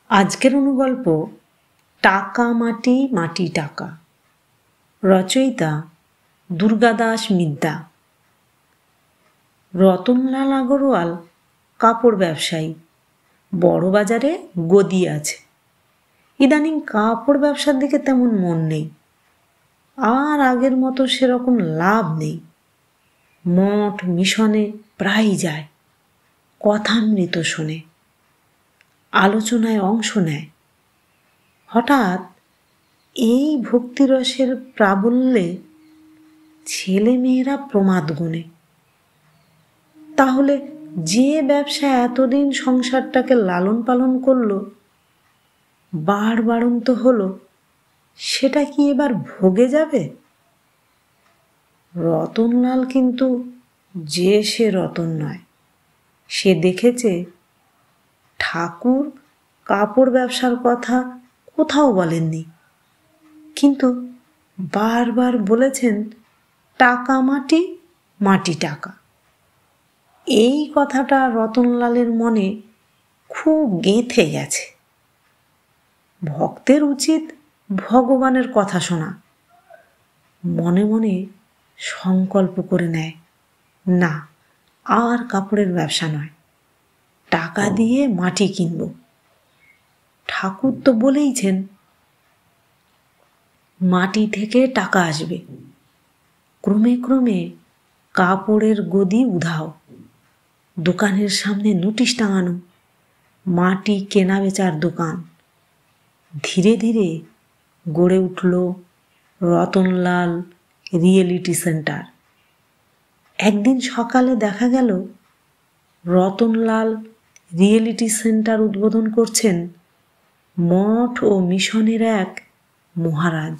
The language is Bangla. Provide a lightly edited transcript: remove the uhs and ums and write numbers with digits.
আজকের অনুগল্প টাকা মাটি মাটি টাকা। রচয়িতা দুর্গাদাস মিদ্যা। রতনলাল আগরওয়াল কাপড় ব্যবসায়ী, বড় বাজারে গদি আছে। ইদানিং কাপড় ব্যবসার দিকে তেমন মন নেই, আর আগের মতো সেরকম লাভ নেই। মঠ মিশনে প্রায়ই যায়, কথামৃত শোনে, আলোচনায় অংশ নেয়। হঠাৎ এই ভক্তিরসের প্রাবল্যে ছেলে মেয়েরা প্রমাদ গুনে। তাহলে যে ব্যবসা এতদিন সংসারটাকে লালন পালন করলো, বাড়ন্ত হলো, সেটা কি এবার ভোগে যাবে? রতনলাল কিন্তু যে সে রতন নয়। সে দেখেছে ঠাকুর কাপড় ব্যবসার কথা কোথাও বলেননি, কিন্তু বারবার বলেছেন টাকা মাটি মাটি টাকা। এই কথাটা রতনলালের মনে খুব গেঁথে গেছে। ভক্তের উচিত ভগবানের কথা শোনা। মনে মনে সংকল্প করে নেয়, না, আর কাপড়ের ব্যবসা নয়, টাকা দিয়ে মাটি কিনব। ঠাকুর তো বলেইছেন মাটি থেকে টাকা আসবে। ক্রমে ক্রমে কাপড়ের গদি উধাও, দোকানের সামনে নোটিশ টাঙানো, মাটি কেনা বেচার দোকান। ধীরে ধীরে গড়ে উঠল রতনলাল রিয়েলিটি সেন্টার। একদিন সকালে দেখা গেল রতনলাল রিয়েলিটি সেন্টার উদ্বোধন করছেন মঠ ও মিশনের এক মহারাজ।